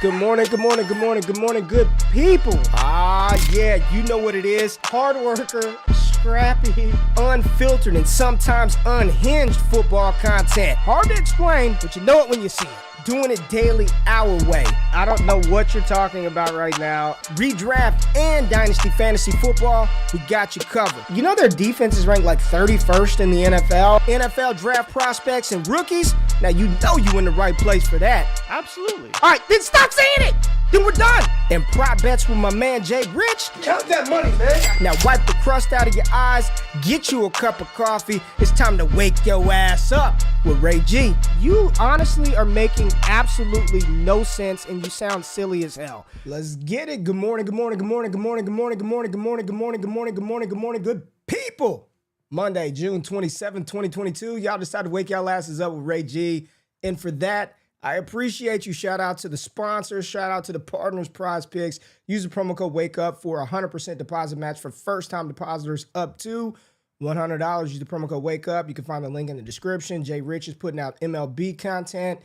Good morning, good morning, good morning, good morning, good people. Yeah, you know what it is. Hard worker, scrappy, unfiltered, and sometimes unhinged football content. Hard to explain, but you know it when you see it. Doing it daily our way. I don't know what you're talking about right now. Redraft and Dynasty Fantasy Football, we got you covered. You know their defense is ranked like 31st in the NFL? NFL draft prospects and rookies? Now you know you in the right place for that. Absolutely. All right, then stop saying it. Then we're done. And prop bets with my man Jay Rich. Count that money, man. Now wipe the crust out of your eyes. Get you a cup of coffee. It's time to wake your ass up with Ray G. You honestly are making absolutely no sense and you sound silly as hell. Let's get it. Good morning, good morning, good morning, good morning, good morning, good morning, good morning, good morning, good morning, good morning, good morning, good people. Monday, June 27, 2022. Y'all decided to wake y'all asses up with Ray G. And for that, I appreciate you. Shout out to the sponsors. Shout out to the partners, Prize Picks. Use the promo code WAKEUP for a 100% deposit match for first-time depositors up to $100. Use the promo code WAKEUP. You can find the link in the description. Jay Rich is putting out MLB content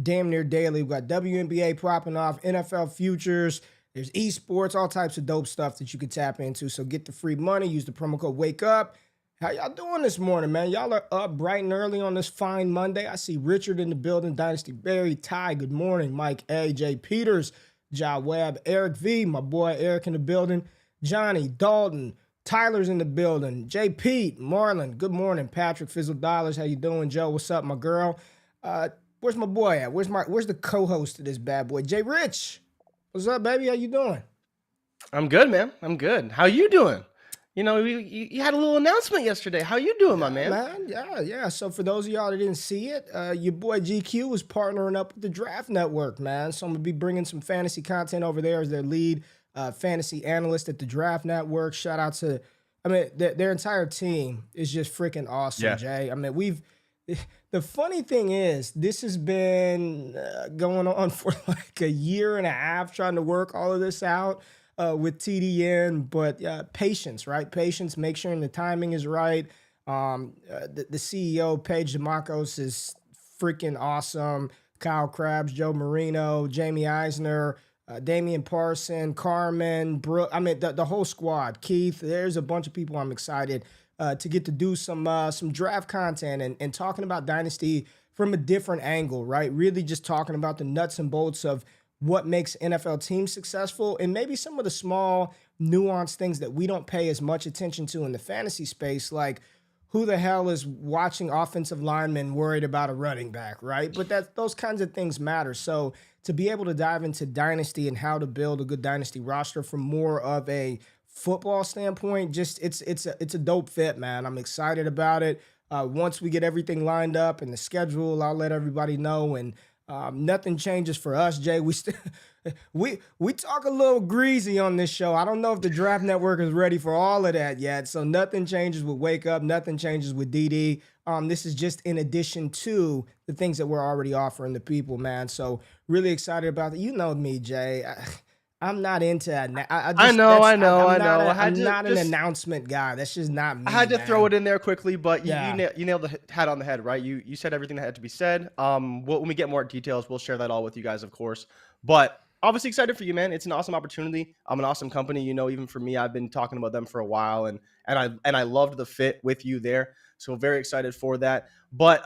damn near daily. We've got WNBA popping off, NFL futures. There's esports, all types of dope stuff that you can tap into. So get the free money. Use the promo code WAKEUP. How y'all doing this morning, man? Y'all are up bright and early on this fine Monday. I see Richard in the building, Dynasty Barry, Ty, good morning, Mike A, J Peters, Ja Webb, Eric V, my boy Eric in the building, Johnny, Dalton, Tyler's in the building, J Pete, Marlon, good morning, Patrick, Fizzle Dollars, how you doing, Joe? What's up, my girl? Where's my boy at? Where's the co-host of this bad boy? J Rich, what's up, baby? How you doing? I'm good, man. I'm good. How you doing? You know, you had a little announcement yesterday. How you doing, my man? Yeah. So for those of y'all that didn't see it, your boy GQ is partnering up with the Draft Network, man. So I'm going to be bringing some fantasy content over there as their lead fantasy analyst at the Draft Network. Shout out to, their entire team is just freaking awesome, yeah. Jay. I mean, the funny thing is, this has been going on for like a year and a half trying to work all of this out. With TDN, but patience, right? Patience, make sure the timing is right. The CEO, Paige DeMarcos, is freaking awesome. Kyle Krabs, Joe Marino, Jamie Eisner, Damian Parson, Carmen, Brooke. I mean, the whole squad. Keith, there's a bunch of people I'm excited to get to do some draft content and talking about Dynasty from a different angle, right? Really just talking about the nuts and bolts of what makes NFL teams successful and maybe some of the small nuanced things that we don't pay as much attention to in the fantasy space, like who the hell is watching offensive linemen worried about a running back, right? But those kinds of things matter. So to be able to dive into Dynasty and how to build a good Dynasty roster from more of a football standpoint, just it's a dope fit, man. I'm excited about it. Once we get everything lined up and the schedule, I'll let everybody know. And nothing changes for us, Jay. We talk a little greasy on this show. I don't know if the Draft Network is ready for all of that yet. So nothing changes with Wake Up. Nothing changes with DD. This is just in addition to the things that we're already offering the people, man. So really excited about that. You know me, Jay. I'm not into that. I know. I'm not an announcement guy. That's just not me. I had to throw it in there quickly, but you nailed the hat on the head, right? You said everything that had to be said. When we get more details, we'll share that all with you guys, of course. But obviously excited for you, man. It's an awesome opportunity. I'm an awesome company. You know, even for me, I've been talking about them for a while, and I loved the fit with you there. So very excited for that. But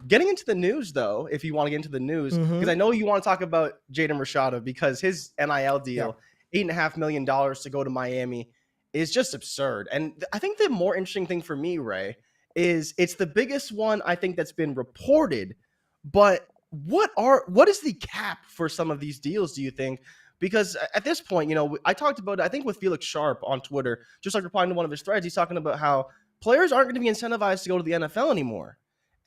getting into the news, though, if you want to get into the news, because I know you want to talk about Jaden Rashada because his NIL deal, $8.5 million to go to Miami, is just absurd. And I think the more interesting thing for me, Ray, is it's the biggest one I think that's been reported. But what is the cap for some of these deals, do you think? Because at this point, you know, I talked about it, I think with Felix Sharp on Twitter, just like replying to one of his threads, he's talking about how players aren't going to be incentivized to go to the NFL anymore.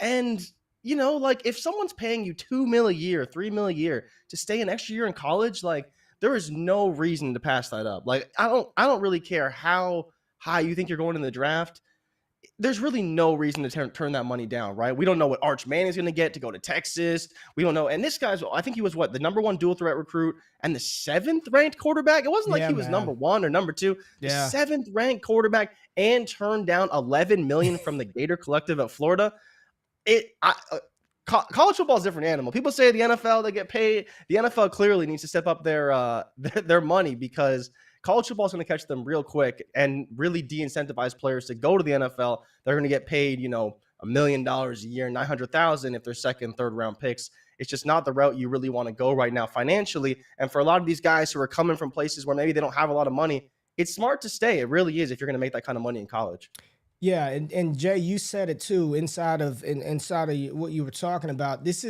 And, you know, like if someone's paying you $2 million a year, $3 million a year to stay an extra year in college, like there is no reason to pass that up. Like, I don't really care how high you think you're going in the draft. There's really no reason to turn that money down, right? We don't know what Arch Manning is going to get to go to Texas. We don't know. And this guy's, I think he was the number one dual threat recruit and the 7th ranked quarterback. It wasn't like he was number 1 or number 2. The 7th ranked quarterback and turned down $11 million from the Gator Collective at Florida. college football is a different animal. People say the NFL, they get paid. The NFL clearly needs to step up their money, because college football is going to catch them real quick and really de-incentivize players to go to the NFL. They're going to get paid, $1 million a year, 900,000 if they're second, third round picks. It's just not the route you really want to go right now financially. And for a lot of these guys who are coming from places where maybe they don't have a lot of money, it's smart to stay. It really is, if you're going to make that kind of money in college. Yeah, and Jay, you said it too. Inside of what you were talking about, this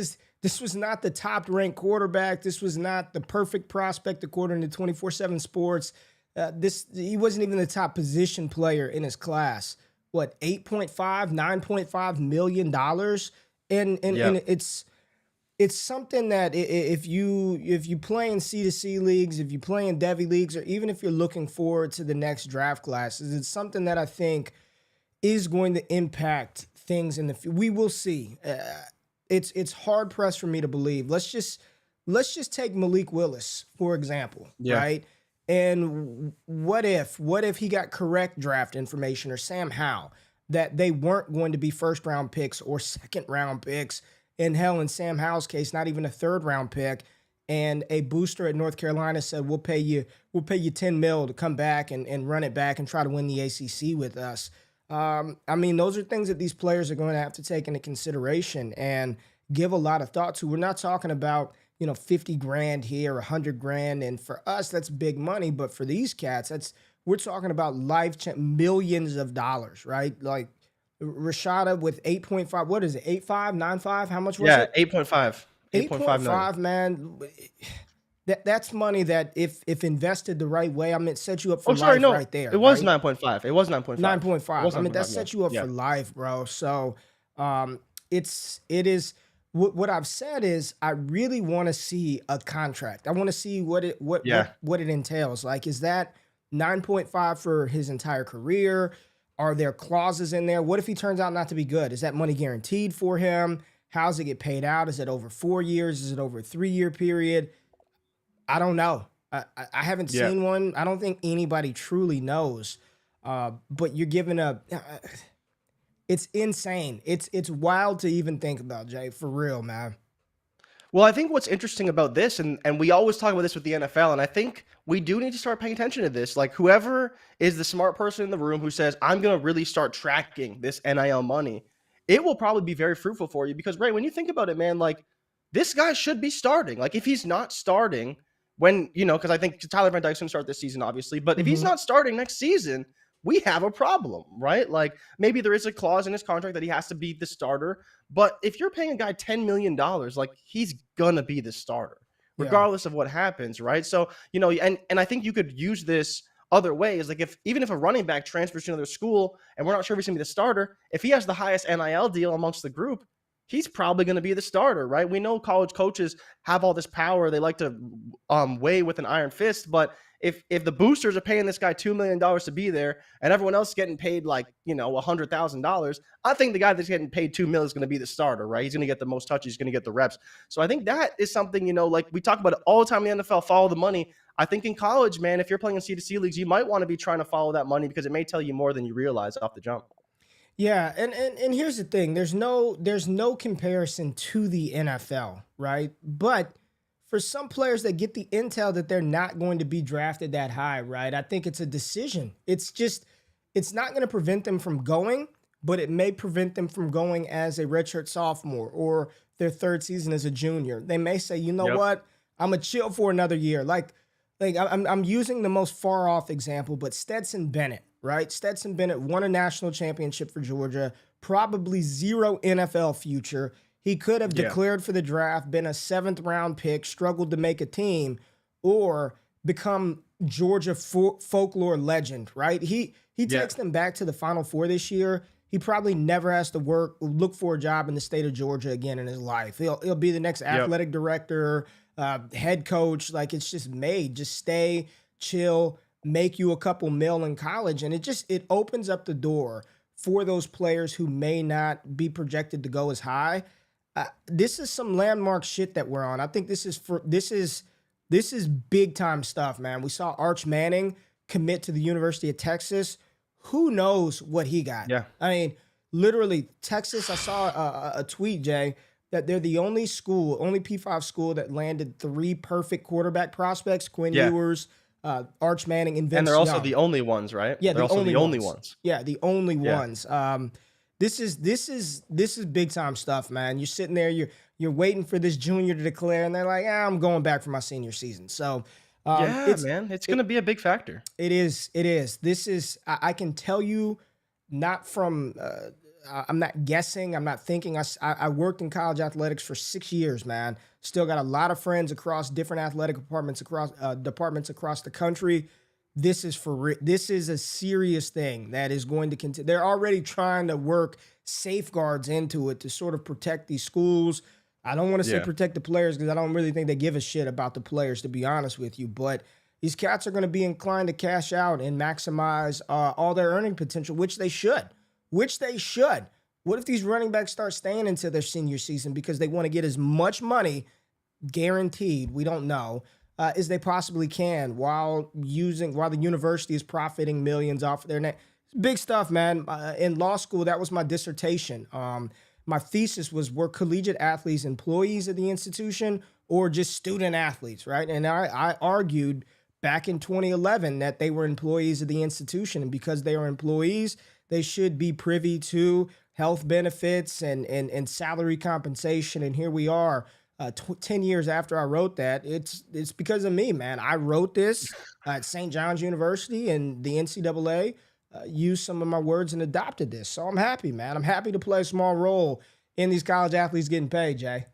was not the top ranked quarterback. This was not the perfect prospect according to 24/7 Sports. He wasn't even the top position player in his class. What, 8.5, 9.5 million dollars, and it's something that if you play in C2C leagues, if you play in Devy leagues, or even if you're looking forward to the next draft classes, it's something that I think is going to impact things in the future. We will see. It's hard pressed for me to believe. Let's just take Malik Willis, for example, right? And what if he got correct draft information, or Sam Howell, that they weren't going to be first round picks or second round picks, and hell, in Sam Howell's case, not even a third round pick, and a booster at North Carolina said, we'll pay you $10 million to come back and run it back and try to win the ACC with us. I mean, those are things that these players are going to have to take into consideration and give a lot of thought to. We're not talking about, 50 grand here, 100 grand. And for us, that's big money. But for these cats, we're talking about millions of dollars, right? Like Rashada with 8.5, what is it? 8.5, 9.5? How much was it? 8.5. 8.5, man. That's money that if invested the right way, I mean, it sets you up for life right there. It was 9.5. It was 9.5. 9.5. I mean, that sets you up for life, bro. So it is what I've said is I really want to see a contract. I want to see what it entails. Like, is that 9.5 for his entire career? Are there clauses in there? What if he turns out not to be good? Is that money guaranteed for him? How's it get paid out? Is it over 4 years? Is it over a 3-year period? I don't know. I haven't seen one. I don't think anybody truly knows. But you're giving it's insane. It's wild to even think about, Jay, for real, man. Well, I think what's interesting about this, and we always talk about this with the NFL, and I think we do need to start paying attention to this. Like, whoever is the smart person in the room who says, I'm going to really start tracking this NIL money, it will probably be very fruitful for you. Because, Ray, when you think about it, man, like, this guy should be starting. Like, if he's not starting, when, because I think Tyler Van Dyke's going to start this season, obviously, but if he's not starting next season, we have a problem, right? Like, maybe there is a clause in his contract that he has to be the starter, but if you're paying a guy $10 million, like, he's going to be the starter regardless of what happens, right? So, and I think you could use this other ways. Like, even if a running back transfers to another school and we're not sure if he's going to be the starter, if he has the highest NIL deal amongst the group, he's probably going to be the starter, right? We know college coaches have all this power. They like to weigh with an iron fist, but if the boosters are paying this guy $2 million to be there and everyone else is getting paid like, $100,000, I think the guy that's getting paid $2 million is going to be the starter, right? He's going to get the most touches. He's going to get the reps. So I think that is something, like we talk about it all the time in the NFL, follow the money. I think in college, man, if you're playing in C2C leagues, you might want to be trying to follow that money because it may tell you more than you realize off the jump. Yeah, and here's the thing. There's no comparison to the NFL, right? But for some players that get the intel that they're not going to be drafted that high, right? I think it's a decision. It's not going to prevent them from going, but it may prevent them from going as a redshirt sophomore or their third season as a junior. They may say, you know what? I'm going to chill for another year. Like I'm using the most far off example, but Stetson Bennett, right? Stetson Bennett won a national championship for Georgia, probably 0 NFL future. He could have declared for the draft, been a 7th round pick, struggled to make a team, or become Georgia folklore legend, right? He takes them back to the Final Four this year. He probably never has to look for a job in the state of Georgia again in his life. He'll be the next athletic director, head coach. Like, it's just made. Just stay, chill, make you a couple mil in college, and it opens up the door for those players who may not be projected to go as high. This is some landmark shit that we're on. I think this is big time stuff, man. We saw Arch Manning commit to the University of Texas. Who knows what he got? Yeah, I mean, literally Texas. I saw a tweet, Jay, that they're the only school, only P5 school that landed 3 perfect quarterback prospects: Quinn Yeah. Ewers, Arch Manning, and Vince And they're also Young. the only ones, right? Yeah, They're the also only the only ones. ones. Yeah, the only Yeah. ones. This is big time stuff, man. You're sitting there, you're waiting for this junior to declare, and they're like, "Yeah, I'm going back for my senior season." So, Yeah, man, it's gonna be a big factor. it is. It is. This is. I can tell you, not from. I'm not guessing. I'm not thinking. I worked in college athletics for 6 years, man. Still got a lot of friends across different athletic departments across the country. This is this is a serious thing that is going to continue. They're already trying to work safeguards into it to sort of protect these schools. I don't want to say Yeah. protect the players because I don't really think they give a shit about the players, to be honest with you. But these cats are going to be inclined to cash out and maximize all their earning potential, which they should. Which they should. What if these running backs start staying into their senior season because they want to get as much money guaranteed? We don't know. As they possibly can while the university is profiting millions off of their neck. Big stuff, man. In law school, that was my dissertation. My thesis was, were collegiate athletes employees of the institution or just student athletes, right? And I argued back in 2011 that they were employees of the institution, and because they are employees, they should be privy to health benefits and salary compensation. And here we are. 10 years after I wrote that, it's because of me, man. I wrote this at St. John's University, and the NCAA used some of my words and adopted this. So I'm happy, man. I'm happy to play a small role in these college athletes getting paid, Jay.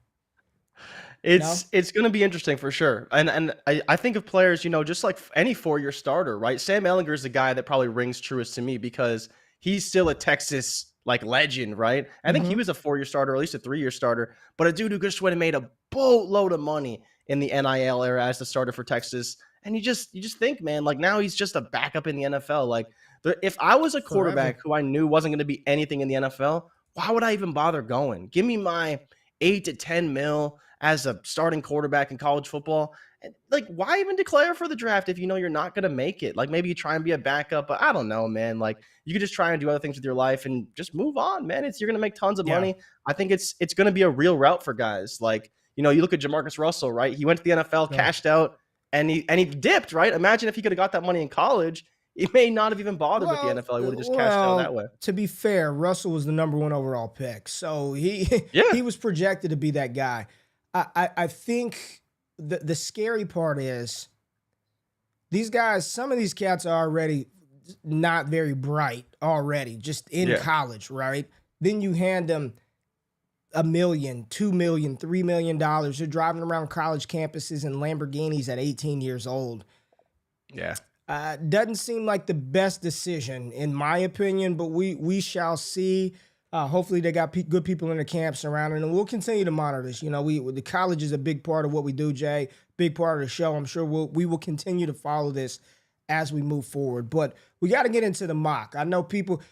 It's going to be interesting for sure. And I think of players, just like any 4-year starter, right? Sam Ellinger is the guy that probably rings truest to me because he's still a Texas like legend, right? I think he was a 4-year starter, or at least a 3-year starter, but a dude who just went and made a boatload of money in the NIL era as the starter for Texas. And you just think, man, like now he's just a backup in the NFL. Like if I was a quarterback who I knew wasn't going to be anything in the NFL, why would I even bother going? Give me my 8 to 10 mil as a starting quarterback in college football. Like, why even declare for the draft if you know you're not going to make it? Like, maybe you try and be a backup, but I don't know, man. Like, you could just try and do other things with your life and just move on, man. You're going to make tons of money. I think it's going to be a real route for guys. Like, you look at Jamarcus Russell, right? He went to the NFL, cashed out, and he dipped, right? Imagine if he could have got that money in college. He may not have even bothered with the NFL. He would have just cashed out that way. To be fair, Russell was the number 1 overall pick. So he was projected to be that guy. I think the scary part is these guys, some of these cats are already not very bright already, just in college, right? Then you hand them $1 million, $2 million, $3 million. They're driving around college campuses in Lamborghinis at 18 years old. Yeah. Doesn't seem like the best decision, in my opinion, but we shall see. Hopefully they got good people in the camp surrounding them. We'll continue to monitor this. The college is a big part of what we do, Jay. Big part of the show. I'm sure we will continue to follow this as we move forward. But we got to get into the mock. I know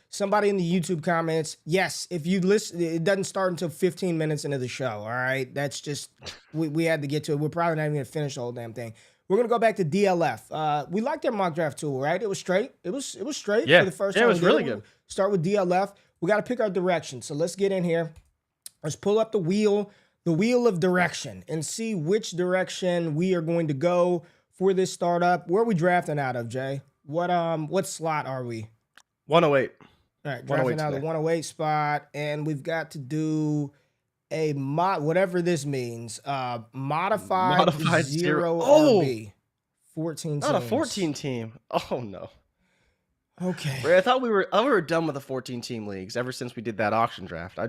somebody in the YouTube comments, yes, if you listen, it doesn't start until 15 minutes into the show, all right? That's just, we had to get to it. We're probably not even going to finish the whole damn thing. We're going to go back to DLF. We liked their mock draft tool, right? It was straight. It was straight for the first time. Yeah, it was really good. Start with DLF. We got to pick our direction. So let's get in here. Let's pull up the wheel of direction, and see which direction we are going to go for this startup. Where are we drafting out of, Jay? What slot are we? 108. All right, drafting out of the 108 spot, and we've got to do a whatever this means. Modified 0 RB. 14 teams. Not a 14 team. Oh no. Okay. I thought we were done with the 14-team leagues ever since we did that auction draft.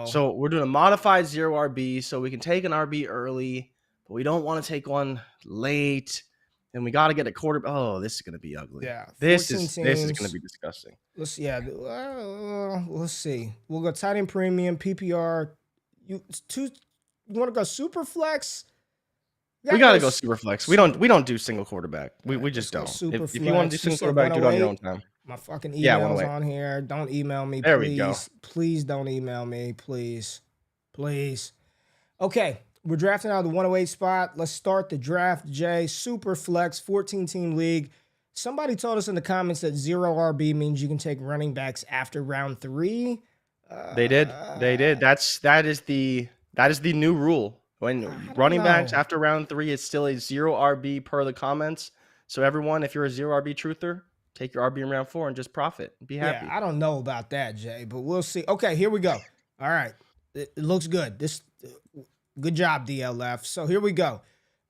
So we're doing a modified 0 RB, so we can take an RB early, but we don't want to take one late, and we got to get a quarter. Oh, this is going to be ugly. Yeah. This is going to be disgusting. Let's see. We'll go tight end premium, PPR. You want to go super flex? We gotta go super flex. We don't do single quarterback. We just don't. If you want to do single quarterback, do it on your own time. My fucking email's on here. Don't email me, there please. We go. Please don't email me, please. Okay, we're drafting out of the 108 spot. Let's start the draft, Jay. Superflex, 14-team league. Somebody told us in the comments that 0 RB means you can take running backs after round 3. They did. They did. That is the new rule. When I don't running backs know. after round 3 is still a 0 RB per the comments. So everyone, if you're a 0 RB truther, take your RB in round 4 and just profit. Be Yeah, happy. I don't know about that, Jay, but we'll see. Okay, here we go. All right. It looks good. Good job, DLF. So here we go.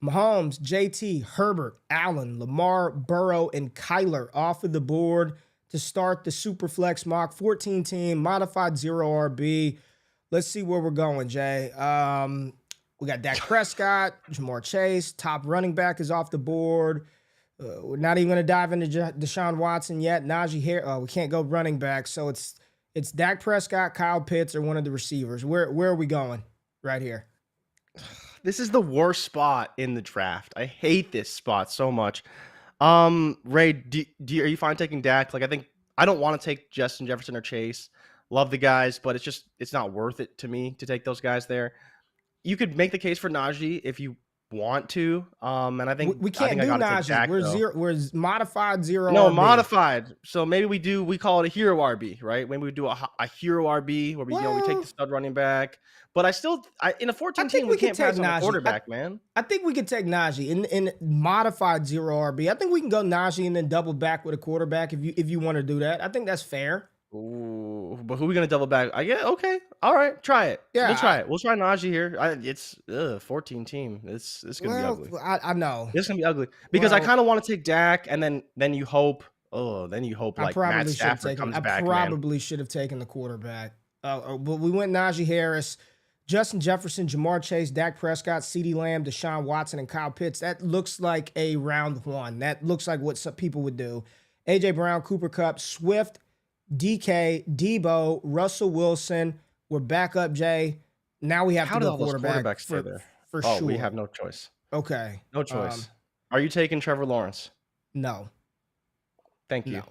Mahomes, JT, Herbert, Allen, Lamar, Burrow, and Kyler off of the board to start the Superflex mock 14 team modified 0 RB. Let's see where we're going, Jay. We got Dak Prescott, Jamar Chase, top running back is off the board. We're not even going to dive into Deshaun Watson yet. Najee Harris, we can't go running back. So it's Dak Prescott, Kyle Pitts, or one of the receivers. Where are we going right here? This is the worst spot in the draft. I hate this spot so much. Ray, are you fine taking Dak? Like, I don't want to take Justin Jefferson or Chase. Love the guys, but it's not worth it to me to take those guys there. You could make the case for Najee if you want to. And I think we can't do Najee. Dak, we're modified 0 No, RB. modified. So maybe we call it a hero RB, right? Maybe we do a hero RB where we take the stud running back. But in a 14 team, we can't pass on a quarterback, man. I think we could take Najee in modified 0 RB. I think we can go Najee and then double back with a quarterback if you want to do that. I think that's fair. Ooh, but who are we gonna double back? Okay, all right, try it. Yeah, we'll try it. We'll try Najee here. It's 14 team. It's gonna be ugly. I know it's gonna be ugly because I kind of want to take Dak, and then you hope. Like Matt Stafford comes back. I probably should have taken the quarterback. But we went Najee Harris, Justin Jefferson, Jamar Chase, Dak Prescott, CeeDee Lamb, Deshaun Watson, and Kyle Pitts. That looks like a round 1. That looks like what some people would do. AJ Brown, Cooper Kupp, Swift, DK, Debo, Russell Wilson. We're back up, Jay. Now we have to go quarterback for sure. We have no choice. Okay. No choice. Are you taking Trevor Lawrence? No. Thank you.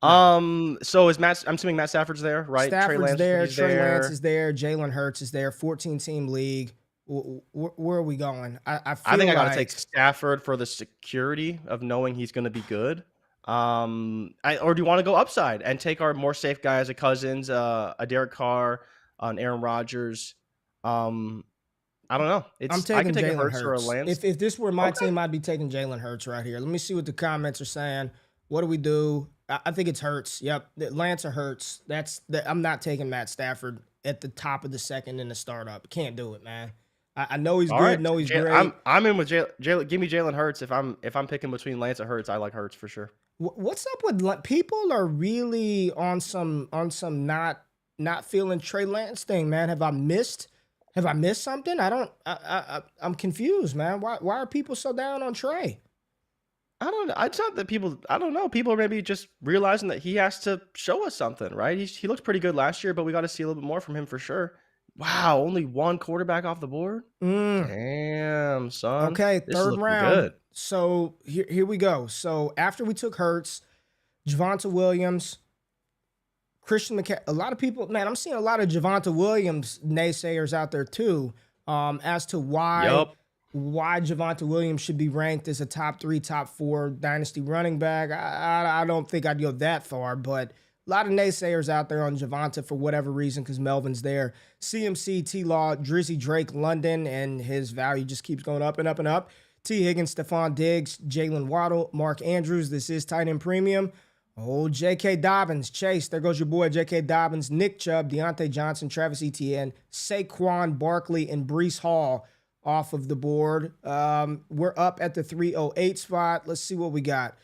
No. So I'm assuming Matt Stafford's there, right? Stafford's there. Trey Lance is there. Jalen Hurts is there. 14-team league. Where are we going? I think I got to take Stafford for the security of knowing he's going to be good. Or do you want to go upside and take our more safe guys, a Cousins, a Derek Carr, an Aaron Rodgers? I don't know. I'm taking Jalen Hurts or a Lance. If this were my team, I'd be taking Jalen Hurts right here. Let me see what the comments are saying. What do we do? I think it's Hurts. Yep, Lance or Hurts. I'm not taking Matt Stafford at the top of the second in the startup. Can't do it, man. I know he's good. Right. Know he's great. I'm in with Jalen. Give me Jalen Hurts. If I'm picking between Lance and Hurts, I like Hurts for sure. What's up with people are really on some not feeling Trey Lance thing, man? Have I missed something? I'm confused, man. Why are people so down on Trey? I don't know. It's not that people. I don't know. People are maybe just realizing that he has to show us something, right? He looked pretty good last year, but we got to see a little bit more from him for sure. Wow, only one quarterback off the board. Damn, son. Okay, third round. Good. So here we go. So after we took Hurts, Javonte Williams, Christian McCaffrey, a lot of people, man, I'm seeing a lot of Javonte Williams naysayers out there too, as to why Javonte Williams should be ranked as a top 3, top 4 dynasty running back. I don't think I'd go that far, but a lot of naysayers out there on Javonte for whatever reason because Melvin's there. CMC, T-Law, Drizzy Drake, London, and his value just keeps going up and up and up. T. Higgins, Stephon Diggs, Jalen Waddle, Mark Andrews. This is tight end premium. Oh, J.K. Dobbins, Chase. There goes your boy, J.K. Dobbins, Nick Chubb, Deontay Johnson, Travis Etienne, Saquon Barkley, and Breece Hall off of the board. We're up at the 308 spot. Let's see what we got.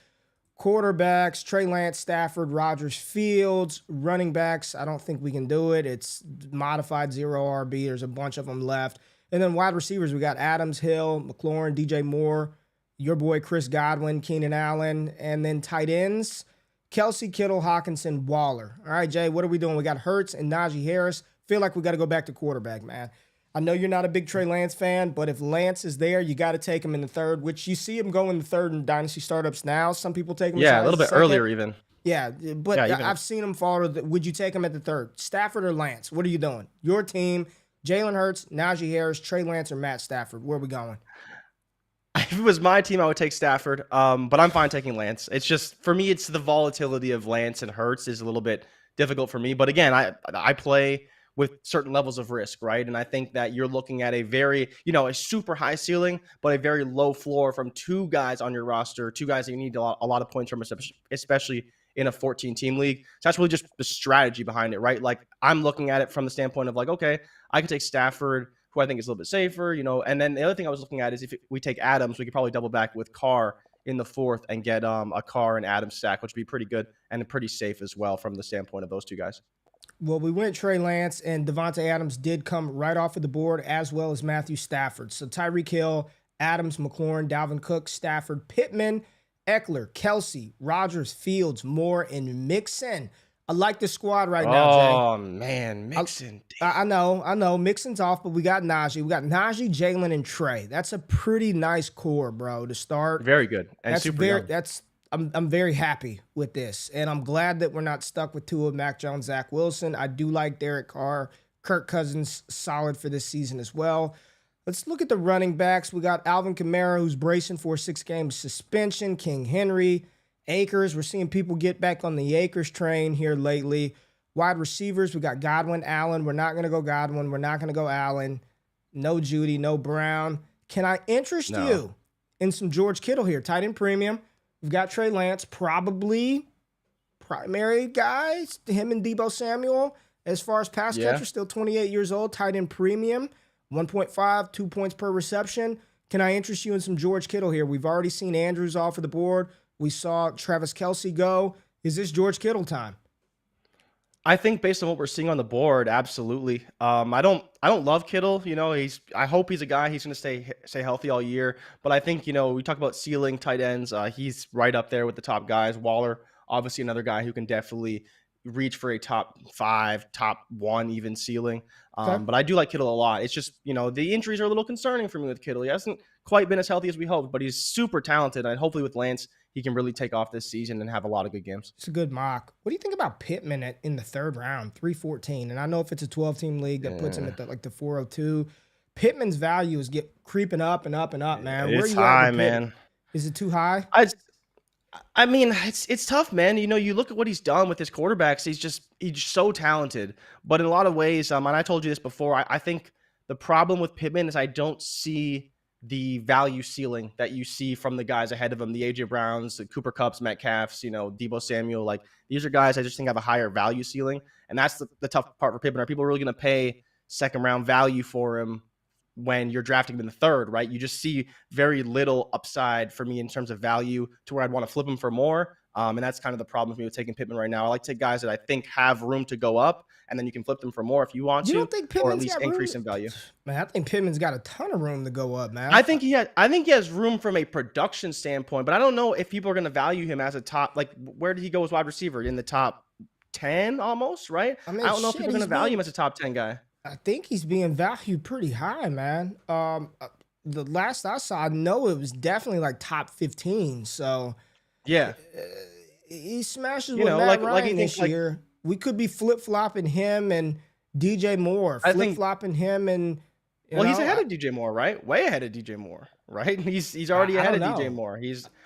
Quarterbacks, Trey Lance, Stafford, Rodgers, Fields. Running backs, I don't think we can do it. It's modified 0 RB. There's a bunch of them left. And then wide receivers, we got Adams, Hill, McLaurin, DJ Moore, your boy Chris Godwin, Keenan Allen, and then tight ends, Kelsey, Kittle, Hawkinson, Waller. All right, Jay, what are we doing? We got Hurts and Najee Harris. Feel like we got to go back to quarterback, man. I know you're not a big Trey Lance fan, but if Lance is there, you got to take him in the third, which you see him go in the third in dynasty startups now. Some people take him a little bit earlier even. Yeah, but I've seen him fall to would you take him at the third? Stafford or Lance? What are you doing? Your team, Jalen Hurts, Najee Harris, Trey Lance, or Matt Stafford? Where are we going? If it was my team, I would take Stafford, but I'm fine taking Lance. It's just, for me, it's the volatility of Lance and Hurts is a little bit difficult for me. But again, I play with certain levels of risk, right? And I think that you're looking at a very, a super high ceiling, but a very low floor from two guys on your roster, two guys that you need a lot of points from, especially in a 14-team league. So that's really just the strategy behind it, right? Like, I'm looking at it from the standpoint of like, okay, I could take Stafford, who I think is a little bit safer, and then the other thing I was looking at is if we take Adams, we could probably double back with Carr in the fourth and get a Carr and Adams stack, which would be pretty good and pretty safe as well from the standpoint of those two guys. Well, we went Trey Lance, and Devontae Adams did come right off of the board, as well as Matthew Stafford. So Tyreek Hill, Adams, McLaurin, Dalvin Cook, Stafford, Pittman, Eckler, Kelsey, Rodgers, Fields, Moore, and Mixon. I like the squad right now, Jay. Oh, man, Mixon. I know. Mixon's off, but we got Najee. We got Najee, Jalen, and Trey. That's a pretty nice core, bro, to start. Very good. And that's super young. I'm very happy with this, and I'm glad that we're not stuck with Tua, Mac Jones, Zach Wilson. I do like Derek Carr, Kirk Cousins, solid for this season as well. Let's look at the running backs. We got Alvin Kamara, who's bracing for a 6-game suspension. King Henry, Akers. We're seeing people get back on the Akers train here lately. Wide receivers, we got Godwin, Allen. We're not going to go Godwin. We're not going to go Allen. No Judy, no Brown. Can I interest you in some George Kittle here? Tight end premium. We've got Trey Lance, probably primary guys, him and Deebo Samuel. As far as pass catcher, still 28 years old, tight end premium, 1.5, 2 points per reception. Can I interest you in some George Kittle here? We've already seen Andrews off of the board. We saw Travis Kelce go. Is this George Kittle time? I think based on what we're seeing on the board, absolutely. I don't love Kittle. I hope he's a guy he's going to stay healthy all year. But I think we talk about ceiling tight ends. He's right up there with the top guys. Waller, obviously another guy who can definitely reach for a top 5, top 1 even ceiling. But I do like Kittle a lot. It's just the injuries are a little concerning for me with Kittle. He hasn't quite been as healthy as we hoped, but he's super talented, and hopefully with Lance, he can really take off this season and have a lot of good games. It's a good mock. What do you think about Pittman in the 3rd round, 314? And I know if it's a 12-team league, that puts him at the 402. Pittman's value is creeping up and up and up, man. It's high, man. Is it too high? I mean, it's tough, man. You look at what he's done with his quarterbacks. He's so talented. But in a lot of ways, and I told you this before, I think the problem with Pittman is I don't see the value ceiling that you see from the guys ahead of him, the AJ Browns, the Cooper Kupps, Metcalfs, Deebo Samuel. Like, these are guys I just think have a higher value ceiling. And that's the tough part for Pittman. Are people really going to pay 2nd round value for him when you're drafting him in the 3rd, right? You just see very little upside for me in terms of value to where I'd want to flip him for more. And that's kind of the problem with me with taking Pittman right now. I like to take guys that I think have room to go up, and then you can flip them for more if you want to, don't think or at least increase in value. Man, I think Pittman's got a ton of room to go up, man. I think he has room from a production standpoint, but I don't know if people are going to value him as a top. Like, where did he go as wide receiver? In the top 10 almost, right? I don't know if people are going to value him as a top 10 guy. I think he's being valued pretty high, man. The last I saw, I know it was definitely like top 15. So yeah, he smashes with Matt Ryan this year. We could be flip-flopping him and DJ Moore. Flip-flopping him and he's ahead of DJ Moore, right? Way ahead of DJ Moore, right? He's already ahead of DJ Moore.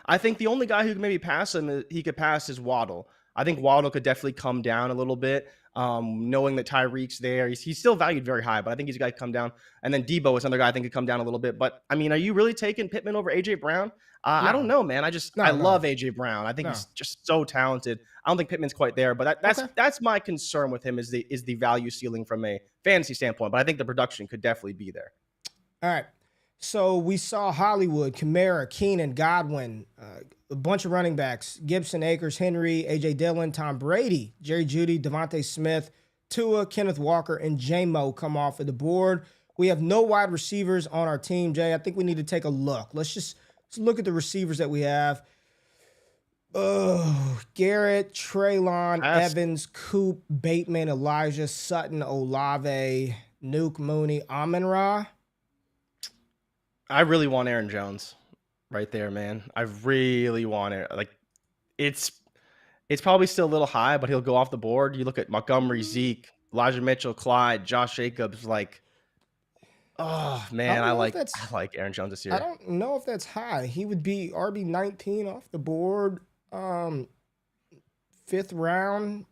I think the only guy who can maybe pass him, he could pass, is Waddle. I think Waddle could definitely come down a little bit. Knowing that Tyreek's there, he's still valued very high, but I think he's got to come down. And then Deebo is another guy I think could come down a little bit. But I mean, are you really taking Pittman over AJ Brown? No. I don't know, man. I love AJ Brown. I think he's just so talented. I don't think Pittman's quite there, but that's my concern with him is the value ceiling from a fantasy standpoint. But I think the production could definitely be there. All right. So we saw Hollywood, Kamara, Keenan, Godwin, a bunch of running backs, Gibson, Akers, Henry, A.J. Dillon, Tom Brady, Jerry Jeudy, Devontae Smith, Tua, Kenneth Walker, and J-Mo come off of the board. We have no wide receivers on our team, Jay. I think we need to take a look. Let's look at the receivers that we have. Oh, Garrett, Treylon, Evans, Coop, Bateman, Elijah, Sutton, Olave, Nuke, Mooney, Amon-Ra. I really want Aaron Jones right there, man. I really want it. Like, it's probably still a little high, but he'll go off the board. You look at Montgomery, Zeke, Elijah Mitchell, Clyde, Josh Jacobs. Like, oh man, I like Aaron Jones this year. I don't know if that's high. He would be RB19 off the board, 5th round.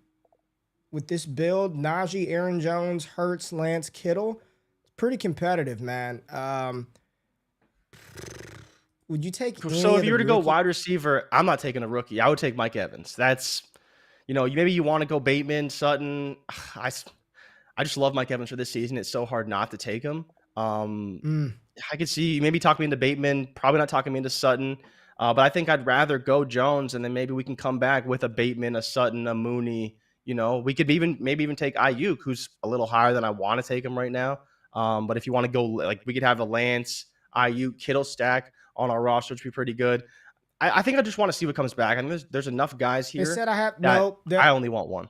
with this build, Najee, Aaron Jones, Hurts, Lance, Kittle, it's pretty competitive, man. Would you take any So of if you the were to go rookie? wide receiver, I'm not taking a rookie. I would take Mike Evans. That's, maybe you want to go Bateman, Sutton. I just love Mike Evans for this season. It's so hard not to take him. Mm. I could see maybe talking me into Bateman, probably not talking me into Sutton. But I think I'd rather go Jones, and then maybe we can come back with a Bateman, a Sutton, a Mooney. We could maybe even take Ayuk, who's a little higher than I want to take him right now. But if you want to go, like, we could have a Lance, Ayuk, Kittle stack on our roster, which would be pretty good. I think I just want to see what comes back. I mean, there's enough guys They here said I have that no. I only want one.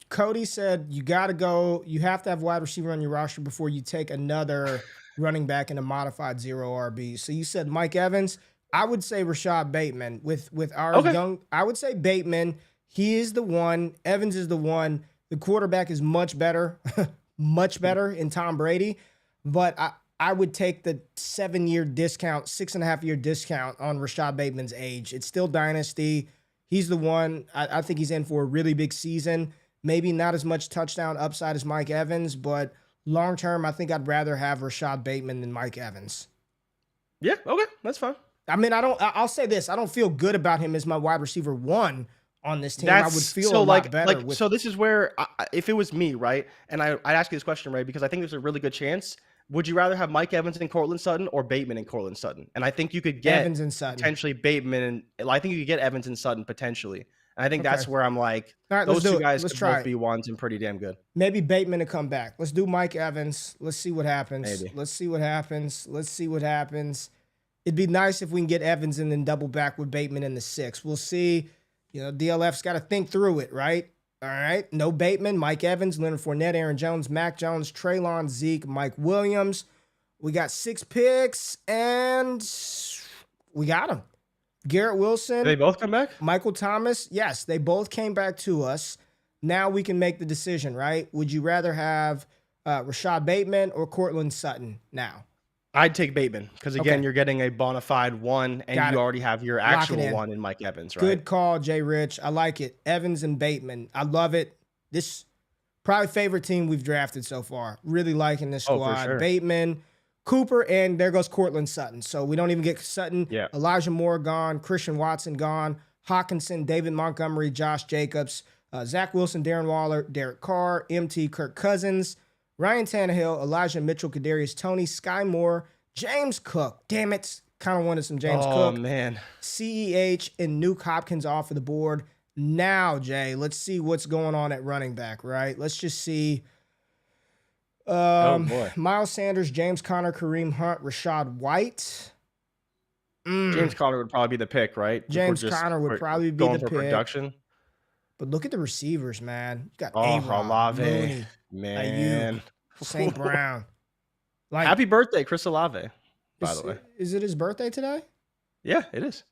Cody said you got to go. You have to have wide receiver on your roster before you take another running back in a modified zero RB. So you said Mike Evans. I would say Rashad Bateman with our young. I would say Bateman. He is the one. Evans is the one. The quarterback is much better, much better in Tom Brady. But I would take the 7-year discount, 6.5-year discount on Rashad Bateman's age. It's still Dynasty. He's the one. I think he's in for a really big season. Maybe not as much touchdown upside as Mike Evans, but long term, I think I'd rather have Rashad Bateman than Mike Evans. Yeah, okay, that's fine. I mean, I'll say this. I don't feel good about him as my wide receiver 1 on this team. I would feel a lot better. So this is where, if it was me, right, and I'd ask you this question, right, because I think there's a really good chance. Would you rather have Mike Evans and Cortland Sutton or Bateman and Cortland Sutton? And I think you could get Evans and Sutton. Potentially Bateman, and I think you could get Evans and Sutton potentially. And I think that's where I'm like, all right, those two guys could both be ones and pretty damn good. Maybe Bateman to come back. Let's do Mike Evans. Let's see what happens. Maybe. Let's see what happens. It'd be nice if we can get Evans and then double back with Bateman in the 6. We'll see. DLF's got to think through it, right? All right. No Bateman, Mike Evans, Leonard Fournette, Aaron Jones, Mac Jones, Treylon, Zeke, Mike Williams. We got 6 picks, and we got them. Garrett Wilson. Did they both come back? Michael Thomas. Yes, they both came back to us. Now we can make the decision, right? Would you rather have Rashad Bateman or Cortland Sutton now? I'd take Bateman because, again, you're getting a bona fide one, and you already have your actual one in Mike Evans, right? Good call, Jay Rich. I like it. Evans and Bateman. I love it. This probably favorite team we've drafted so far. Really liking this squad. For sure. Bateman, Cooper, and there goes Cortland Sutton. So we don't even get Sutton. Yeah. Elijah Moore gone. Christian Watson gone. Hawkinson, David Montgomery, Josh Jacobs, Zach Wilson, Darren Waller, Derek Carr, MT, Kirk Cousins, Ryan Tannehill, Elijah Mitchell, Kadarius Toney, Sky Moore, James Cook. Damn it. Kind of wanted some James Cook. Oh, man. CEH and Nuke Hopkins off of the board. Now, Jay, let's see what's going on at running back, right? Let's just see. Oh, boy. Miles Sanders, James Conner, Kareem Hunt, Rashad White. James Conner would probably be the pick, right? James Conner would probably be the pick. Production. But look at the receivers, man. You got Olave, Mooney, man. Ayuk, St. Brown. Like, happy birthday, Chris Olave, by the way. Is it his birthday today? Yeah, it is.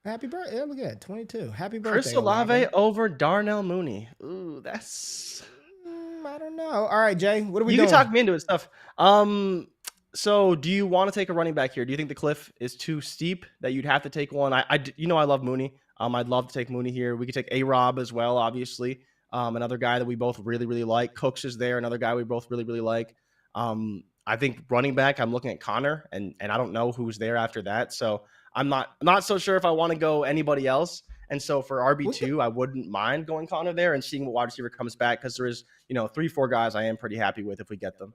Happy birthday. Yeah, look at that. 22. Happy birthday, Chris Olave over Darnell Mooney. Ooh, that's... I don't know. All right, Jay, what are we doing? You can talk me into it, stuff. So do you want to take a running back here? Do you think the cliff is too steep that you'd have to take one? I love Mooney. I'd love to take Mooney here. We could take A-Rob as well, obviously. Another guy that we both really, really like. Cooks is there. Another guy we both really, really like. I think running back, I'm looking at Connor, and I don't know who's there after that. So I'm not so sure if I want to go anybody else. And so for RB2, I wouldn't mind going Connor there and seeing what wide receiver comes back, because there is, 3-4 guys I am pretty happy with if we get them.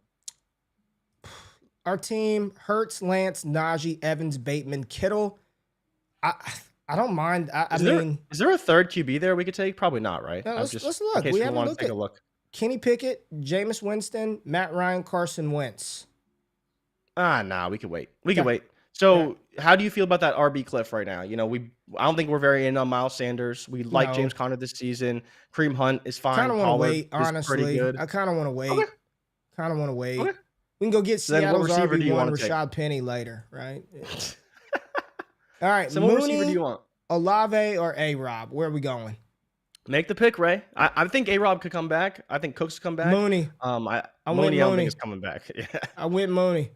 Our team: Hurts, Lance, Najee, Evans, Bateman, Kittle. I don't mind. Is there a third QB there we could take? Probably not, right? No, let's look. We haven't looked at a look. Kenny Pickett, Jameis Winston, Matt Ryan, Carson Wentz. We could wait. We could wait. So how do you feel about that RB cliff right now? I don't think we're very in on Miles Sanders. We like James Conner this season. Kareem Hunt is fine. I kind of want to wait, honestly. Pretty good. I kind of want to wait. Okay. Kind of want to wait. Okay. We can go get Seattle's RB1, Rashad take? Penny later, right? All right, so Mooney, what receiver do you want? Olave or A-Rob? Where are we going? Make the pick, Ray. I think A-Rob could come back. I think Cooks could come back. Mooney. I don't think is coming back. Yeah. I went Mooney.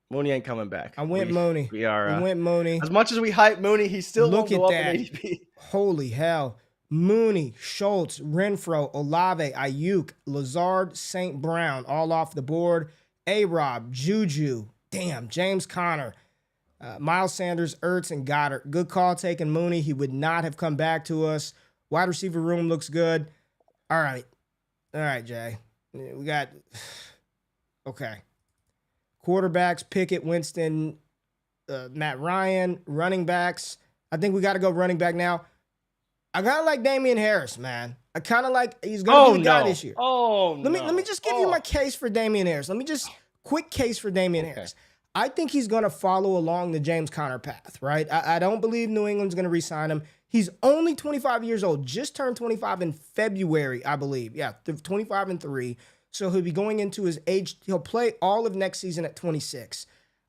Mooney ain't coming back. I went Mooney. We went Mooney. As much as we hype Mooney, he's still look at go that. up in ADP. Holy hell. Mooney, Schultz, Renfro, Olave, Ayuk, Lazard, St. Brown, all off the board. A-Rob, Juju, James Conner, Miles Sanders, Ertz, and Goddard. Good call taking Mooney. He would not have come back to us. Wide receiver room looks good. All right, Jay. We got, okay. Quarterbacks, Pickett, Winston, Matt Ryan. Running backs, I think we got to go running back now. I kind of like Damian Harris, man. I kind of like he's going to be the guy this year. Let me just give you my case for Damian Harris. Let me just quick case for Damian Harris. I think he's going to follow along the James Conner path, right? I don't believe New England's going to re-sign him. He's only 25 years old, just turned 25 in February, I believe. Yeah, 25 and 3. So he'll be going into his age. He'll play all of next season at 26.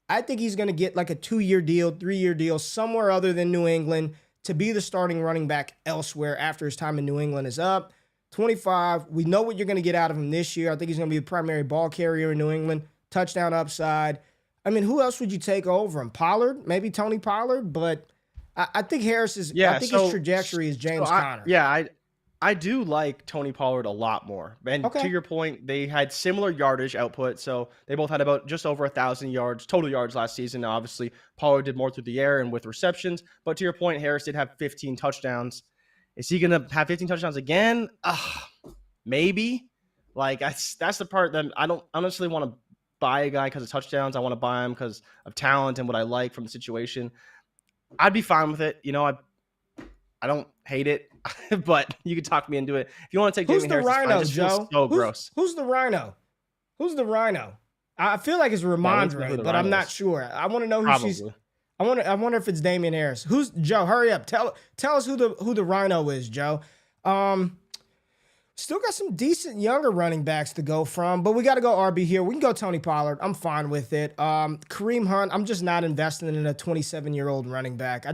I think he's going to get like a 2-year deal, 3-year deal somewhere other than New England to be the starting running back elsewhere after his time in New England is up. 25, we know what you're going to get out of him this year. I think he's going to be the primary ball carrier in New England. Touchdown upside. I mean, who else would you take over him? Pollard? Maybe Tony Pollard? But I think Harris is, I think his trajectory is James Conner. I do like Tony Pollard a lot more. And to your point, they had similar yardage output. So they both had about just over 1,000 yards, total yards last season. Now, obviously, Pollard did more through the air and with receptions. But to your point, Harris did have 15 touchdowns. Is he going to have 15 touchdowns again? Maybe. Like, that's the part that I don't necessarily want to buy a guy because of touchdowns. I want to buy him because of talent and what I like from the situation. I'd be fine with it. You know, I don't hate it. But you could talk me into it. If you want to take Who's Damian the Harris, Rhino, just Joe? So gross. Who's the Rhino? Who's the Rhino? I feel like it's Ramondre, but I'm not sure. I want to know who she's. I wonder if it's Damian Harris. Who's Joe? Hurry up. Tell us who the Rhino is, Joe. Still got some decent younger running backs to go from, but we got to go RB here. We can go Tony Pollard. I'm fine with it. Kareem Hunt. I'm just not investing in a 27-year-old running back.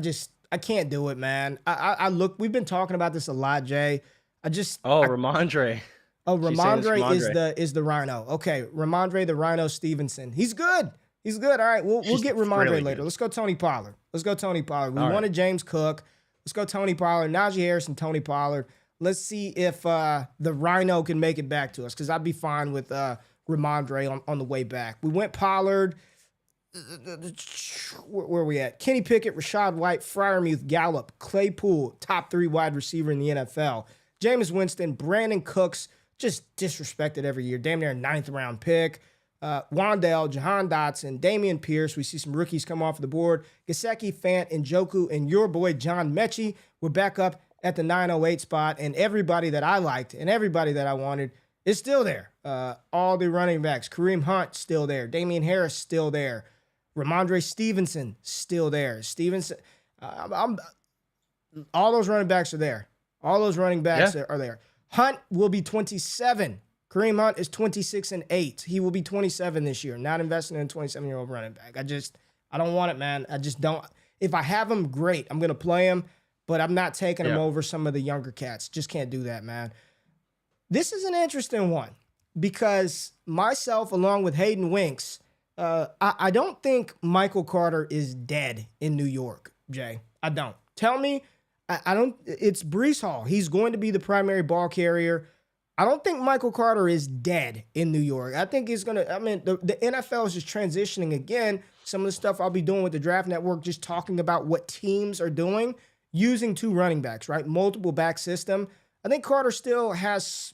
I can't do it, man. I look. We've been talking about this a lot, Jay. Ramondre. Oh, Ramondre is the Rhino. Okay, Ramondre the Rhino Stevenson. He's good. All right, we'll get Ramondre really later. Good. Let's go Tony Pollard. We wanted James Cook. Let's go Tony Pollard. Najee Harris and Tony Pollard. Let's see if the Rhino can make it back to us, because I'd be fine with Ramondre on the way back. We went Pollard. Where are we at? Kenny Pickett, Rashad White, Freiermuth, Gallup, Claypool, top 3 wide receiver in the NFL. Jameis Winston, Brandon Cooks, just disrespected every year. Damn near a 9th round pick. Wandale, Jahan Dotson, Damian Pierce. We see some rookies come off the board. Gesicki, Fant, Njoku, and your boy John Mechie. We're back up at the 908 spot, and everybody that I liked and everybody that I wanted is still there. All the running backs. Kareem Hunt, still there. Damian Harris, still there. Ramondre Stevenson, still there. All those running backs are there. Are there. Hunt will be 27. Kareem Hunt is 26 and 8. He will be 27 this year. Not investing in a 27-year-old running back. I don't want it, man. I just don't. If I have him, great. I'm going to play him, but I'm not taking him over some of the younger cats. Just can't do that, man. This is an interesting one because myself, along with Hayden Winks, I don't think Michael Carter is dead in New York, Jay. I don't. Tell me, I don't. It's Breece Hall. He's going to be the primary ball carrier. I don't think Michael Carter is dead in New York. I think he's going to, the NFL is just transitioning again. Some of the stuff I'll be doing with the Draft Network, just talking about what teams are doing, using 2 running backs, right? Multiple back system. I think Carter still has,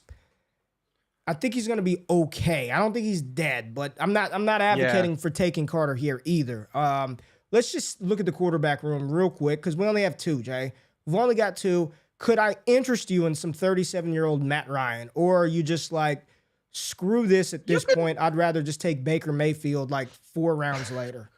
I think he's going to be okay. I don't think he's dead, but I'm not advocating for taking Carter here either. Let's just look at the quarterback room real quick because we only have 2, Jay. We've only got 2. Could I interest you in some 37-year-old Matt Ryan? Or are you just like, screw this at this point? I'd rather just take Baker Mayfield like 4 rounds later.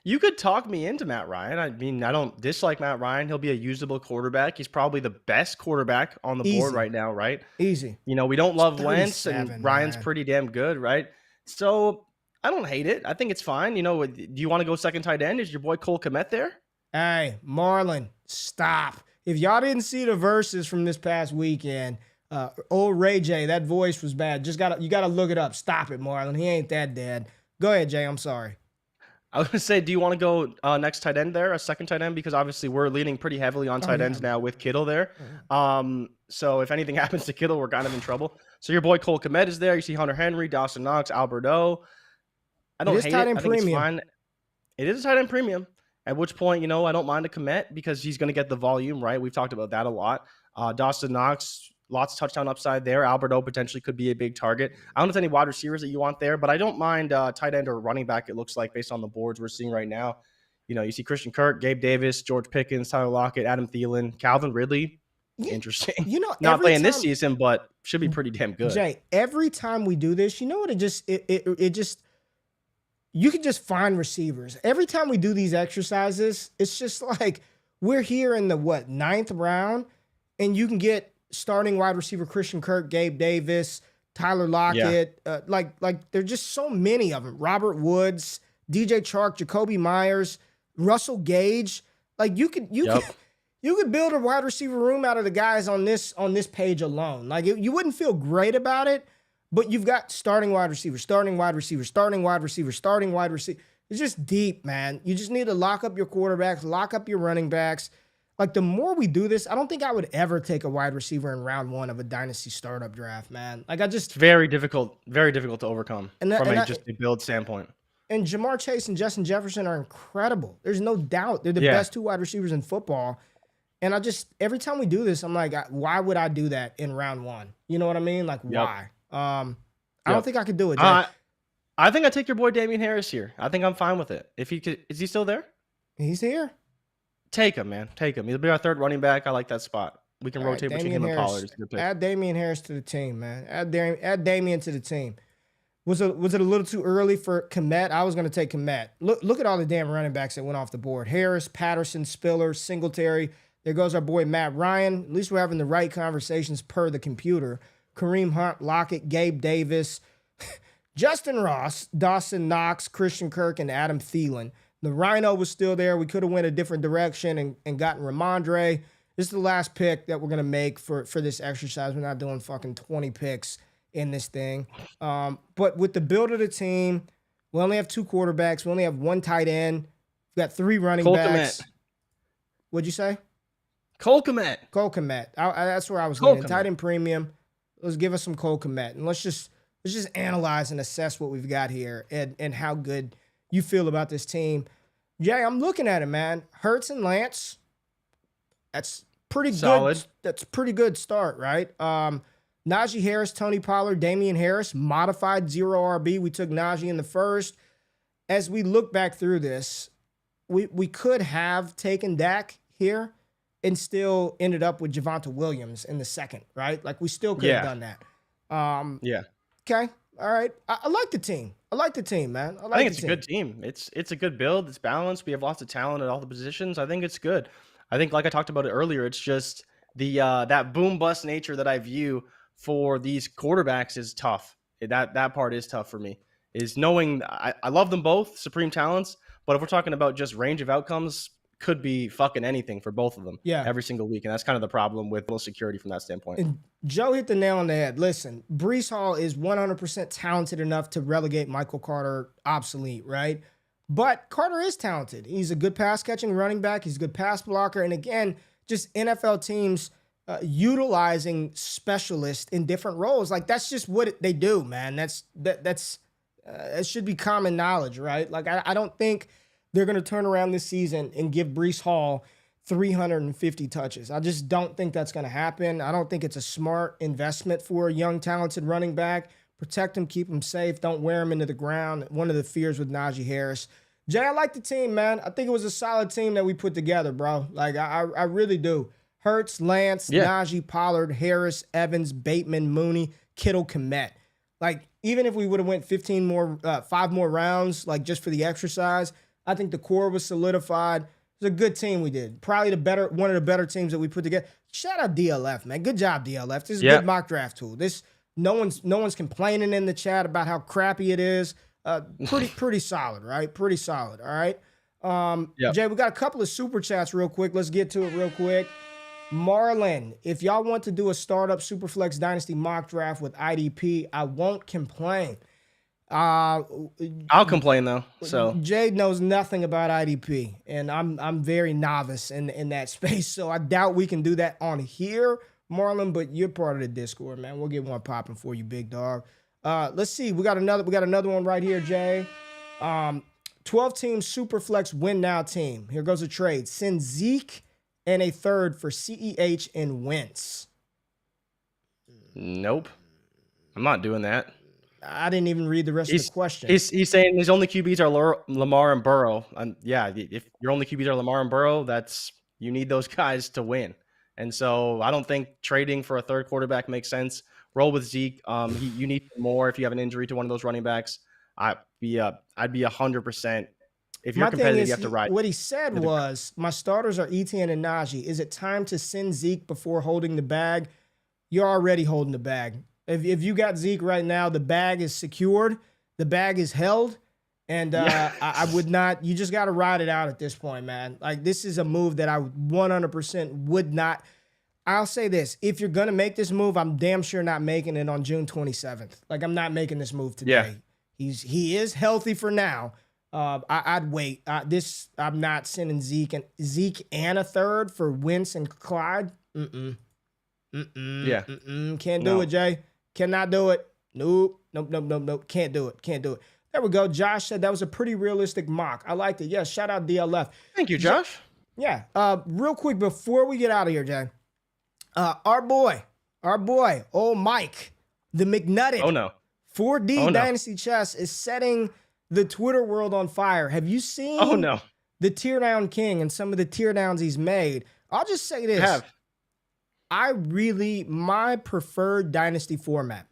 You could talk me into Matt Ryan. I mean, I don't dislike Matt Ryan. He'll be a usable quarterback. He's probably the best quarterback on the board right now, right? Easy. You know, we don't love Wentz, and Ryan's pretty damn good, right? So I don't hate it. I think it's fine. You know, do you want to go second tight end? Is your boy Cole Kmet there? Hey, Marlon, stop. If y'all didn't see the verses from this past weekend, old Ray J, that voice was bad. You gotta look it up. Stop it, Marlon. He ain't that dead. Go ahead, Jay. I'm sorry. I was gonna say, do you want to go next tight end there, a second tight end? Because obviously we're leaning pretty heavily on tight ends now with Kittle there. So if anything happens to Kittle, we're kind of in trouble. So your boy Cole Kmet is there. You see Hunter Henry, Dawson Knox, Alberto. I don't hate it. I think it's fine. It is a tight end premium. At which point, you know, I don't mind a Kmet because he's going to get the volume, right? We've talked about that a lot. Dawson Knox, lots of touchdown upside there. Alberto potentially could be a big target. I don't know if any wide receivers that you want there, but I don't mind tight end or running back, it looks like, based on the boards we're seeing right now. You know, you see Christian Kirk, Gabe Davis, George Pickens, Tyler Lockett, Adam Thielen, Calvin Ridley. Interesting. You know, not playing this season, but should be pretty damn good. Jay, every time we do this, you know what? It just you can just find receivers. Every time we do these exercises, it's just like we're here in the 9th round, and you can get starting wide receiver Christian Kirk, Gabe Davis, Tyler Lockett. Yeah. Like there's just so many of them. Robert Woods, DJ Chark, Jacoby Myers, Russell Gage. Like you could build a wide receiver room out of the guys on this page alone. Like you wouldn't feel great about it, but you've got starting wide receiver, starting wide receiver, starting wide receiver, starting wide receiver. It's just deep, man. You just need to lock up your quarterbacks, lock up your running backs. Like the more we do this, I don't think I would ever take a wide receiver in round 1 of a dynasty startup draft, man. Like it's very difficult to overcome from a build standpoint. And Jamar Chase and Justin Jefferson are incredible. There's no doubt they're the best 2 wide receivers in football. And every time we do this, I'm like, why would I do that in round 1? You know what I mean? Like, why? I don't think I could do it. I think I take your boy Damian Harris here. I think I'm fine with it. If he could, is he still there? He's here. Take him, man. Take him. He'll be our 3rd running back. I like that spot. We can rotate between him and Pollard. Add Damian Harris to the team, man. Add Damian to the team. Was it a little too early for Kmet? I was going to take Kmet. Look at all the damn running backs that went off the board. Harris, Patterson, Spiller, Singletary. There goes our boy Matt Ryan. At least we're having the right conversations per the computer. Kareem Hunt, Lockett, Gabe Davis, Justin Ross, Dawson Knox, Christian Kirk, and Adam Thielen. The Rhino was still there. We could have went a different direction and gotten Ramondre. This is the last pick that we're going to make for this exercise. We're not doing fucking 20 picks in this thing. But with the build of the team, we only have 2 quarterbacks. We only have 1 tight end. We got 3 running backs. What'd you say? Cole Kmet. That's where I was going. Tight end premium. Let's give us some Cole Kmet. And let's just analyze and assess what we've got here and how good you feel about this team. Jay, I'm looking at it, man. Hurts and Lance. That's pretty solid. That's a pretty good start, right? Najee Harris, Tony Pollard, Damian Harris, modified 0 RB. We took Najee in the 1st. As we look back through this, we could have taken Dak here and still ended up with Javonte Williams in the 2nd, right? Like we still could have done that. Okay. All right. I like the team. Man. I think it's a good team. It's a good build. It's balanced. We have lots of talent at all the positions. I think it's good. I think, like I talked about it earlier, it's just the that boom bust nature that I view for these quarterbacks is tough. That part is tough for me. Is knowing I love them both, supreme talents, but if we're talking about just range of outcomes, could be fucking anything for both of them every single week. And that's kind of the problem with little security from that standpoint. And Joe hit the nail on the head. Listen, Breece Hall is 100% talented enough to relegate Michael Carter obsolete, right? But Carter is talented. He's a good pass-catching running back. He's a good pass blocker. And again, just NFL teams utilizing specialists in different roles. Like, that's just what they do, man. That should be common knowledge, right? Like, I don't think they're going to turn around this season and give Breece Hall 350 touches. I just don't think that's going to happen. I don't think it's a smart investment for a young, talented running back. Protect him, keep him safe. Don't wear him into the ground. One of the fears with Najee Harris. Jay, I like the team, man. I think it was a solid team that we put together, bro. Like, I really do. Hurts, Lance, Najee, Pollard, Harris, Evans, Bateman, Mooney, Kittle, Kmet. Like, even if we would have went 5 more rounds, like just for the exercise, I think the core was solidified. It was a good team we did. Probably one of the better teams that we put together. Shout out DLF, man. Good job, DLF. This is a good mock draft tool. No one's complaining in the chat about how crappy it is. Pretty solid, right? Pretty solid. All right. Jay, we got a couple of super chats real quick. Let's get to it real quick. Marlon, if y'all want to do a startup Superflex Dynasty mock draft with IDP, I won't complain. I'll complain though. So Jay knows nothing about IDP, and I'm very novice in that space, so I doubt we can do that on here, Marlon. But you're part of the Discord, man. We'll get one popping for you, big dog. Let's see. We got another one right here, Jay. 12-team Superflex win now team. Here goes a trade. Send Zeke and a third for CEH and Wentz. Nope. I'm not doing that. I didn't even read the rest of the question. He's saying his only QBs are Lamar and Burrow. Yeah, if your only QBs are Lamar and Burrow, you need those guys to win. And so I don't think trading for a third quarterback makes sense. Roll with Zeke. You need more if you have an injury to one of those running backs. I'd be 100%. If you're competitive, you have to ride. What he said was, my starters are Etienne and Najee. Is it time to send Zeke before holding the bag? You're already holding the bag. If you got Zeke right now, the bag is secured. The bag is held. And I would not – you just got to ride it out at this point, man. Like, this is a move that I 100% would not – I'll say this. If you're going to make this move, I'm damn sure not making it on June 27th. Like, I'm not making this move today. Yeah. He is healthy for now. I'd wait. I'm not sending Zeke and a third for Wentz and Clyde. Can't do it, Jay. Cannot do it. Nope. Can't do it. There we go. Josh said that was a pretty realistic mock. I liked it. Yes. Shout out DLF. Thank you, Josh. Yeah. Real quick before we get out of here, Jay. Our boy, old Mike, the McNutted. Oh no. 4D Dynasty Chess is setting the Twitter world on fire. Have you seen the Teardown King and some of the teardowns he's made? I'll just say this. My preferred Dynasty format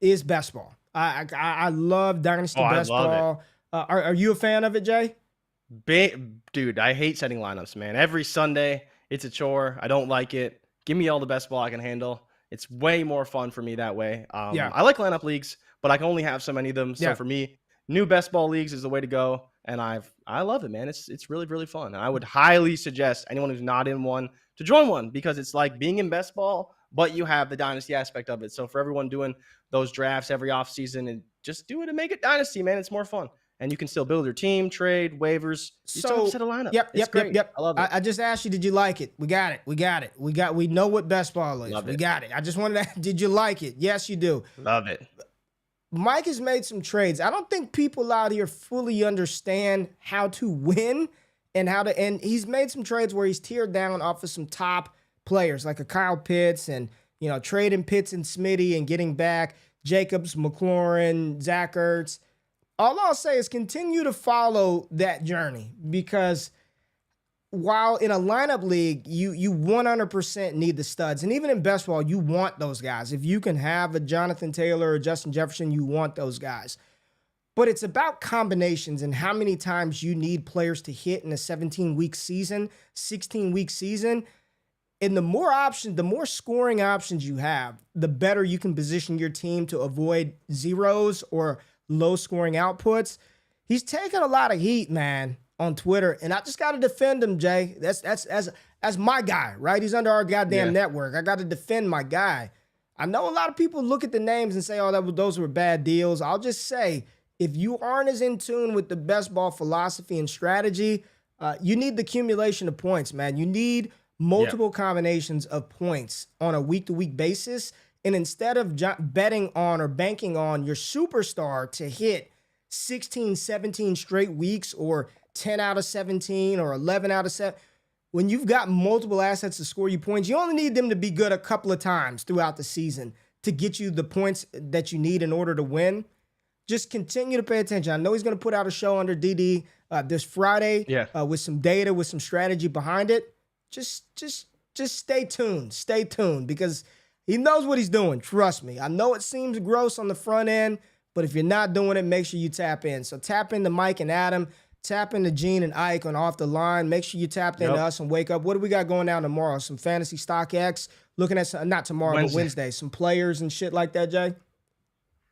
is best ball. I love Dynasty best ball. Are you a fan of it, Jay? Dude, I hate setting lineups, man. Every Sunday, it's a chore. I don't like it. Give me all the best ball I can handle. It's way more fun for me that way. I like lineup leagues, but I can only have so many of them. So for me, new best ball leagues is the way to go. And I love it, man. It's really, really fun. And I would highly suggest anyone who's not in one to join one, because it's like being in best ball, but you have the dynasty aspect of it. So for everyone doing those drafts every offseason, and just do it and make it dynasty, man. It's more fun. And you can still build your team, trade, waivers. You still have to set a lineup. Yep. I love it. I just asked you, did you like it? We got it. We know what best ball is. We got it. I just wanted to, did you like it? Yes, you do. Love it. Mike has made some trades. I don't think people out here fully understand how to win and he's made some trades where he's tiered down off of some top players like a Kyle Pitts and, trading Pitts and Smitty and getting back Jacobs, McLaurin, Zach Ertz. All I'll say is continue to follow that journey, because while in a lineup league, you 100% need the studs. And even in best ball, you want those guys. If you can have a Jonathan Taylor or Justin Jefferson, you want those guys. But it's about combinations and how many times you need players to hit in a 17-week season, 16-week season. And the more scoring options you have, the better you can position your team to avoid zeros or low-scoring outputs. He's taking a lot of heat, man, on Twitter, and I just got to defend him, Jay. That's as my guy, right? He's under our goddamn network. I got to defend my guy. I know a lot of people look at the names and say, those were bad deals. I'll just say, if you aren't as in tune with the best ball philosophy and strategy, you need the accumulation of points, man. You need multiple combinations of points on a week-to-week basis. And instead of betting on or banking on your superstar to hit 16, 17 straight weeks or 10 out of 17 or 11 out of 7, when you've got multiple assets to score you points, you only need them to be good a couple of times throughout the season to get you the points that you need in order to win. Just continue to pay attention. I know he's going to put out a show under DD this Friday with some data, with some strategy behind it. Just stay tuned. Stay tuned, because he knows what he's doing. Trust me. I know it seems gross on the front end, but if you're not doing it, make sure you tap in. So tap into Mike and Adam. Tap into Gene and Ike on Off the Line. Make sure you tap into us and wake up. What do we got going down tomorrow? Some fantasy stock X. Looking at some, not tomorrow, but Wednesday. Some players and shit like that, Jay.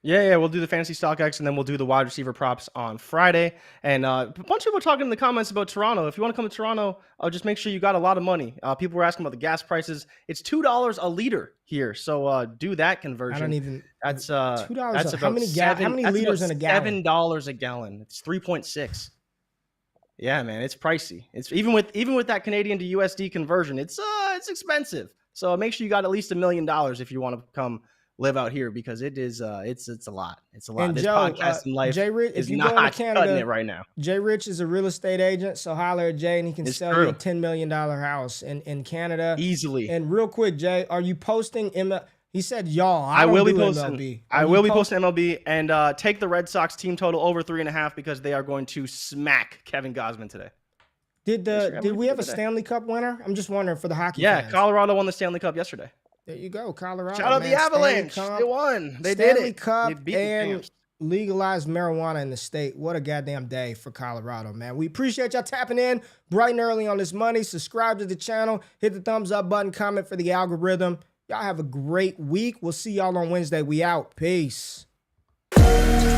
Yeah, we'll do the fantasy StockX, and then we'll do the wide receiver props on Friday. And a bunch of people talking in the comments about Toronto. If you want to come to Toronto, just make sure you got a lot of money. People were asking about the gas prices. It's $2 a liter here, so do that conversion. I don't even. That's $2. That's How many liters in a gallon? $7 a gallon. It's 3.6. Yeah, man, it's pricey. It's even with that Canadian to USD conversion, it's expensive. So make sure you got at least $1 million if you want to come live out here, because it is it's a lot. It's a lot. And this Joe, podcasting life Jay Rich, is if you not go to Canada, cutting it right now. Jay Rich is a real estate agent, so holler at Jay and he can It's sell true. you a $10 million house in Canada Easily. And real quick, Jay, are you posting ML? He said, y'all. I will be posting MLB. I will be posting MLB, and take the Red Sox team total over 3.5 because they are going to smack Kevin Gausman today. Did we have a Stanley Cup winner? I'm just wondering for the hockey Yeah, fans. Colorado won the Stanley Cup yesterday. There you go, Colorado. Shout out man. the Avalanche. Stanley They won. They Stanley did it. Cup They beat the and champs. legalized marijuana in the state. What a goddamn day for Colorado, man. We appreciate y'all tapping in bright and early on this money. Subscribe to the channel. Hit the thumbs up button. Comment for the algorithm. Y'all have a great week. We'll see y'all on Wednesday. We out. Peace.